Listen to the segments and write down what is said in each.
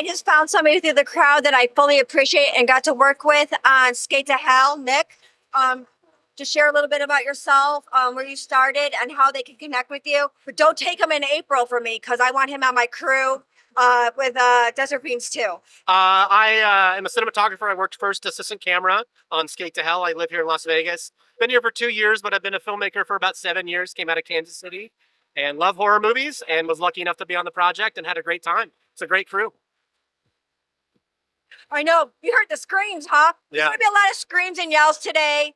I just found somebody through the crowd that I fully appreciate and got to work with on Skate to Hell, Nick. Just share a little bit about yourself, where you started and how they can connect with you. But don't take him in April for me because I want him on my crew with Desert Beans too. I am a cinematographer. I worked first assistant camera on Skate to Hell. I live here in Las Vegas. Been here for 2 years, but I've been a filmmaker for about 7 years. Came out of Kansas City and love horror movies and was lucky enough to be on the project and had a great time. It's a great crew. I know. You heard the screams, huh? Yeah. There's going to be a lot of screams and yells today.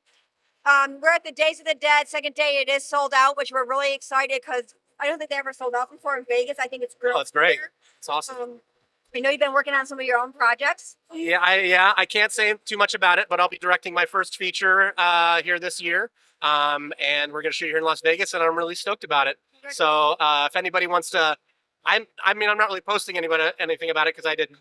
We're at the Days of the Dead. Second day, it is sold out, which we're really excited because I don't think they ever sold out before in Vegas. I think it's great. Oh, it's great. It's awesome. I know you've been working on some of your own projects. Yeah, I can't say too much about it, but I'll be directing my first feature here this year. And we're going to shoot here in Las Vegas, and I'm really stoked about it. So if anybody wants to, I'm not really posting anything about it because I didn't.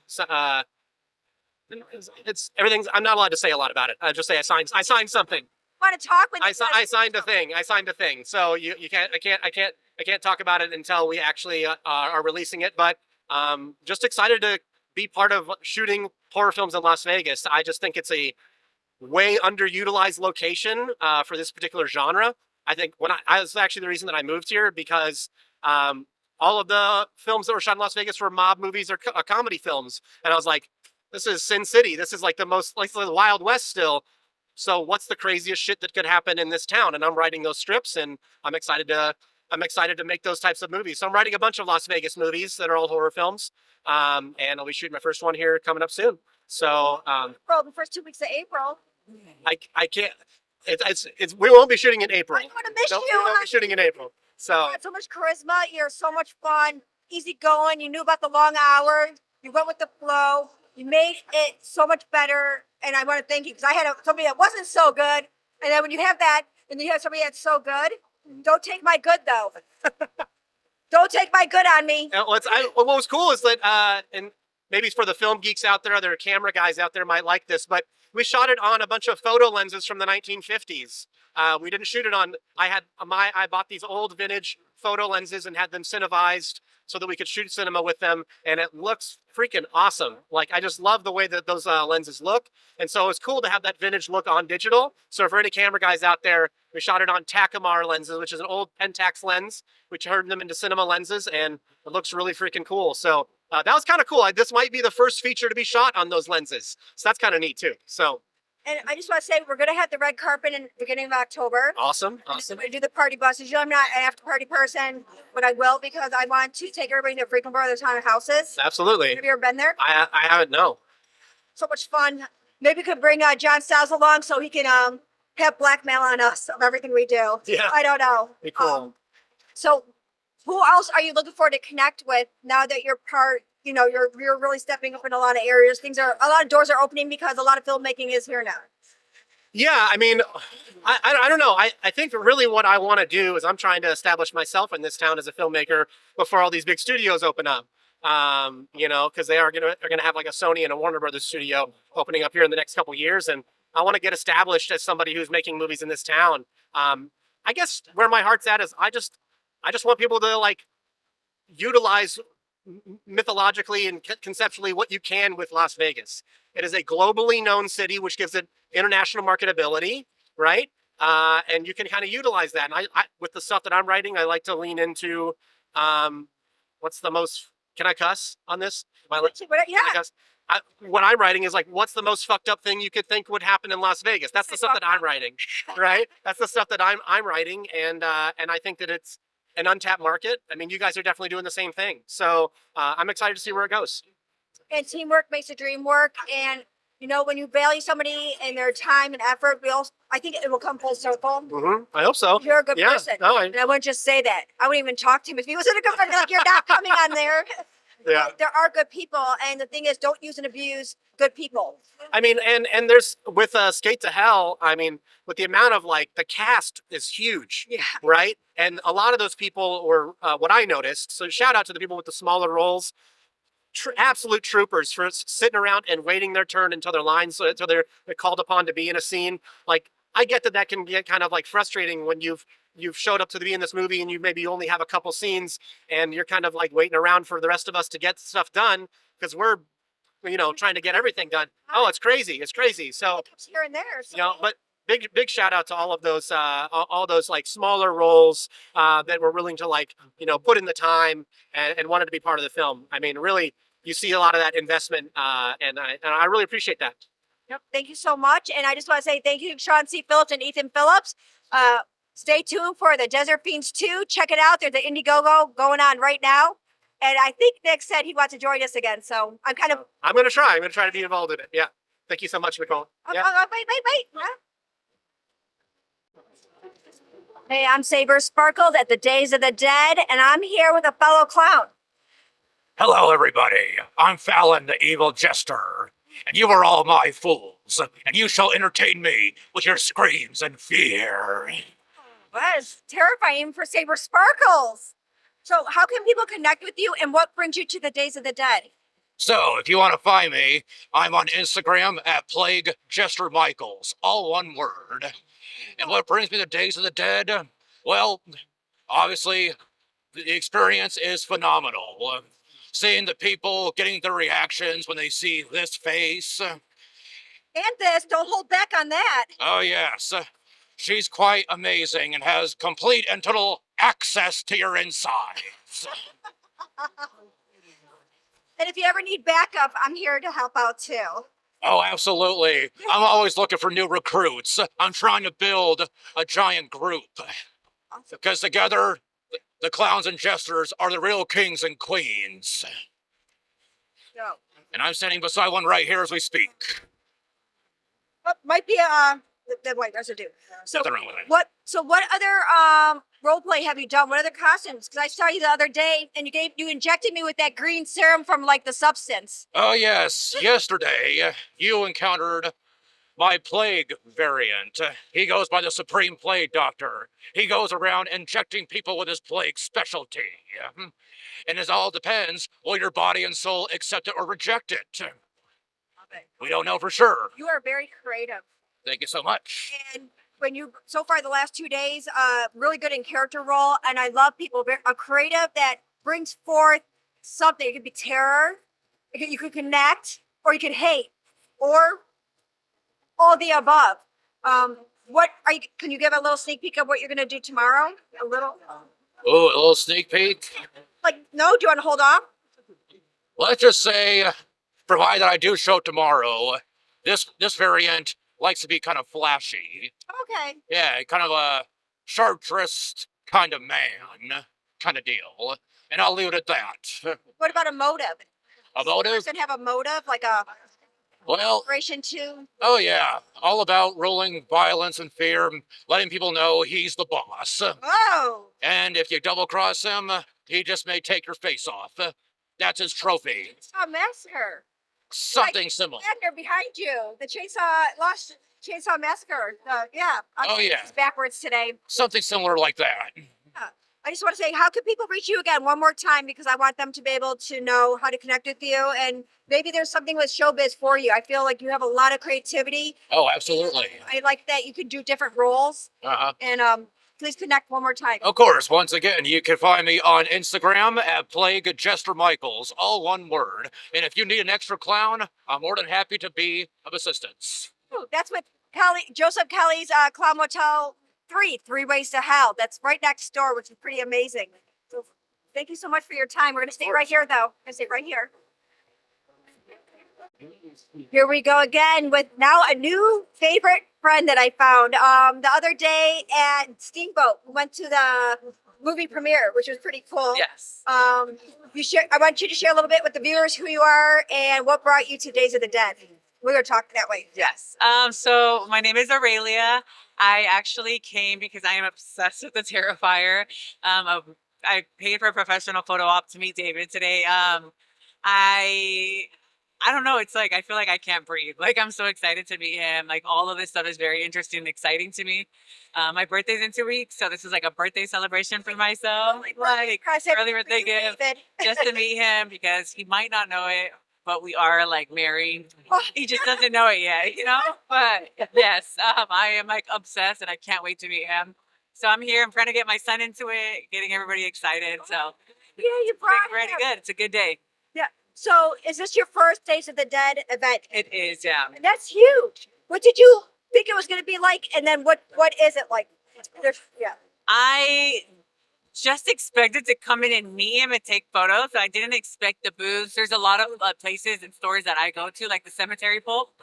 It's everything's. I'm not allowed to say a lot about it. I just say I signed something. Want to talk with? I signed a thing. I signed a thing. So you can't. I can't talk about it until we actually are releasing it. But just excited to be part of shooting horror films in Las Vegas. I just think it's a way underutilized location for this particular genre. I think I was actually the reason that I moved here because all of the films that were shot in Las Vegas were mob movies or comedy films, and I was like, this is Sin City. This is like the most like the Wild West still. So what's the craziest shit that could happen in this town? And I'm writing those scripts, and I'm excited to make those types of movies. So I'm writing a bunch of Las Vegas movies that are all horror films, and I'll be shooting my first one here coming up soon. So the first 2 weeks of April. I can't. It's we won't be shooting in April. I'm gonna miss you. We won't be shooting in April. So you had so much charisma. You're so much fun, easy going. You knew about the long hours. You went with the flow. You made it so much better, and I want to thank you because I had somebody that wasn't so good, and then when you have that, and you have somebody that's so good, don't take my good though. Don't take my good on me. What was cool is that, and maybe for the film geeks out there, other camera guys out there might like this, but we shot it on a bunch of photo lenses from the 1950s. We didn't shoot it on. I bought these old vintage photo lenses and had them cinevised so that we could shoot cinema with them, and it looks freaking awesome. Like, I just love the way that those lenses look, and so it's cool to have that vintage look on digital. So for any camera guys out there, we shot it on Takumar lenses, which is an old Pentax lens. We turned them into cinema lenses, and it looks really freaking cool. So that was kind of cool. This might be the first feature to be shot on those lenses, so that's kind of neat too. So. And I just want to say, we're going to have the red carpet in the beginning of October. Awesome. We're going to do the party buses. You know, I'm not an after party person, but I will because I want to take everybody to frequent Brothers Haunted Houses. Absolutely. Have you ever been there? I haven't, no. So much fun. Maybe we could bring John Stiles along so he can have blackmail on us of everything we do. Yeah. I don't know. Be cool. So who else are you looking for to connect with now that you're you're really stepping up in a lot of areas? A lot of doors are opening because a lot of filmmaking is here now. Yeah, I mean, I don't know. I think really what I want to do is I'm trying to establish myself in this town as a filmmaker before all these big studios open up. Because they are gonna have like a Sony and a Warner Brothers studio opening up here in the next couple years, and I want to get established as somebody who's making movies in this town. I guess where my heart's at is I just want people to like utilize mythologically and conceptually what you can with Las Vegas. It is a globally known city, which gives it international marketability, right? And you can kind of utilize that. And I with the stuff that I'm writing, I like to lean into what's the most. Can I cuss on this? Yeah. What I'm writing is like, what's the most fucked up thing you could think would happen in Las Vegas? That's the stuff that I'm writing, right? That's the stuff that I'm writing, and I think that it's an untapped market. I mean, you guys are definitely doing the same thing. So I'm excited to see where it goes. And teamwork makes the dream work. And, when you value somebody and their time and effort, I think it will come full circle. Mm-hmm. I hope so. You're a good person. No, and I wouldn't just say that. I wouldn't even talk to him. If he wasn't a good friend, like, you're not coming on there. Yeah. There are good people. And the thing is, don't use and abuse good people. I mean, and there's with Skate to Hell, I mean, with the amount of like the cast is huge, right? And a lot of those people were what I noticed. So shout out to the people with the smaller roles, absolute troopers for sitting around and waiting their turn until their lines, until they're called upon to be in a scene. Like, I get that can get kind of like frustrating when you've showed up to be in this movie and you maybe only have a couple scenes and you're kind of like waiting around for the rest of us to get stuff done because we're trying to get everything done. Oh, it's crazy. It's crazy. So, Here and there. So but big shout out to all of those all those like smaller roles that were willing to like put in the time and wanted to be part of the film. I mean, really, you see a lot of that investment, and I really appreciate that. Yep. Thank you so much. And I just want to say thank you, Sean C. Phillips and Ethan Phillips. Stay tuned for the Desert Fiends 2. Check it out. There's the Indiegogo going on right now. And I think Nick said he wants to join us again. So I'm kind of. I'm going to try. I'm going to try to be involved in it. Yeah. Thank you so much, Nicole. Yeah. Wait. Huh? Hey, I'm Saber Sparkled at the Days of the Dead, and I'm here with a fellow clown. Hello, everybody. I'm Fallon, the evil Jester, and you are all my fools, and you shall entertain me with your screams and fear. That is terrifying for Saber Sparkles. So how can people connect with you, and what brings you to the Days of the Dead? So, if you want to find me, I'm on Instagram at Plague Jester Michaels, all one word. And what brings me to Days of the Dead? Well, obviously, the experience is phenomenal. Seeing the people getting their reactions when they see this face. And this, don't hold back on that. Oh, yes. She's quite amazing and has complete and total access to your insides. And if you ever need backup, I'm here to help out too. Oh, absolutely. I'm always looking for new recruits. I'm trying to build a giant group. Because together, the clowns and jesters are the real kings and queens. No. And I'm standing beside one right here as we speak. Might be the white residue. So Nothing wrong with it. what other role play have you done? What other costumes? Because I saw you the other day and you injected me with that green serum from like the substance. Oh, yes. Yesterday, you encountered my plague variant. He goes by the Supreme Plague Doctor. He goes around injecting people with his plague specialty. And it all depends, will your body and soul accept it or reject it? Okay. We don't know for sure. You are very creative. Thank you so much. And so far the last 2 days, really good in character role. And I love people, a creative that brings forth something. It could be terror, you could connect, or you could hate, or all the above. Can you give a little sneak peek of what you're going to do tomorrow? A little? Ooh, a little sneak peek. No, do you want to hold off? Let's just say, provided I do show tomorrow, this variant likes to be kind of flashy. Okay. Yeah, kind of a sharp-dressed kind of man kind of deal. And I'll leave it at that. What about a motive? A Does motive? this person have a motive, like a Well, operation too? oh yeah, all about ruling violence and fear, letting people know he's the boss. Oh. And if you double-cross him, he just may take your face off. That's his trophy. Chainsaw Massacre. Something similar. Wagner behind you. The Chainsaw Massacre. Yeah. Oh, yeah. It's backwards today. Something similar like that. I just want to say, how can people reach you again one more time? Because I want them to be able to know how to connect with you. And maybe there's something with showbiz for you. I feel like you have a lot of creativity. Oh, absolutely. I like that you can do different roles. Uh-huh. And please connect one more time. Of course, once again, you can find me on Instagram at Plague Jester Michaels, all one word. And if you need an extra clown, I'm more than happy to be of assistance. Ooh, that's with Joseph Kelly's Clown Motel 3, Three Ways to Hell. That's right next door, which is pretty amazing. So thank you so much for your time. We're going to stay right here, though. We're going to stay right here. Here we go again with now a new favorite friend that I found. The other day at Steamboat, we went to the movie premiere, which was pretty cool. Yes. I want you to share a little bit with the viewers who you are and what brought you to Days of the Dead. We were talking that way. Yes. So my name is Orelia. I actually came because I am obsessed with the Terrifier. I paid for a professional photo op to meet David today. I don't know. It's like I feel like I can't breathe. Like I'm so excited to meet him. Like all of this stuff is very interesting and exciting to me. My birthday's in 2 weeks, so this is like a birthday celebration for myself. Like early birthday gift just to meet him because he might not know it, but we are like married. He just doesn't know it yet, you know? But yes, I am like obsessed and I can't wait to meet him. So I'm here. I'm trying to get my son into it, getting everybody excited. So Yeah, you brought pretty him. good. It's a good day. Yeah. So is this your first Days of the Dead event? It is, yeah. And that's huge. What did you think it was going to be like? And then what is it like? Yeah. I just expected to come in and meet him and take photos. I didn't expect the booths. There's a lot of places and stores that I go to, like the cemetery pulp.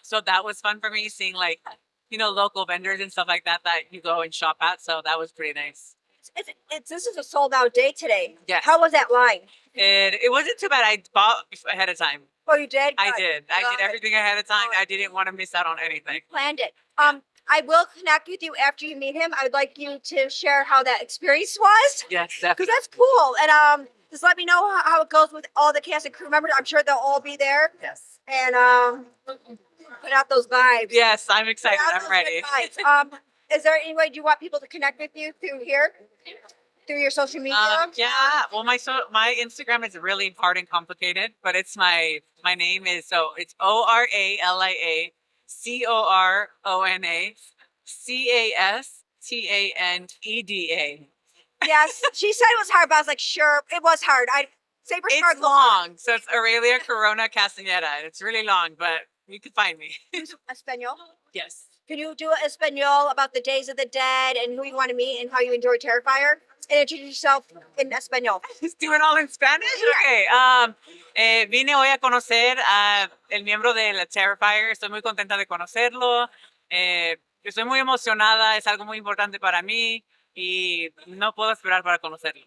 So that was fun for me, seeing like, local vendors and stuff like that you go and shop at. So that was pretty nice. This is a sold out day today. Yes. How was that line? It wasn't too bad. I bought ahead of time. Oh, you did? I Good. did. I did Good. everything ahead of time. Good. I didn't want to miss out on anything. Planned it. I will connect with you after you meet him. I would like you to share how that experience was. Yes, Because definitely. that's cool. And just let me know how it goes with all the cast and crew members. I'm sure they'll all be there. Yes. And put out those vibes. Yes, I'm excited. Put out I'm those ready. good vibes. Is there any way you want people to connect with you through here? Through your social media? Yeah. Well, my Instagram is really hard and complicated, but it's my name is it's ORALIA CORONA Yes. She said it was hard, but I was like, sure, it was hard. Saber It's long, so it's Orelia Corona Castaneda. It's really long, but you can find me. Espanol. Yes. Can you do Espanol about the Days of the Dead and who you want to meet and how you enjoy Terrifier? And introduce yourself in Espanol. Just do it all in Spanish? Okay. Vine hoy a conocer a el miembro de la Terrifier. Estoy muy contenta de conocerlo. Estoy muy emocionada. Es algo muy importante para mí y no puedo esperar para conocerlo.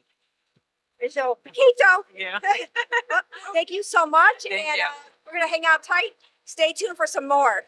So, Paquito. Yeah. Thank you so much. Thank and you. we're going to hang out tight. Stay tuned for some more.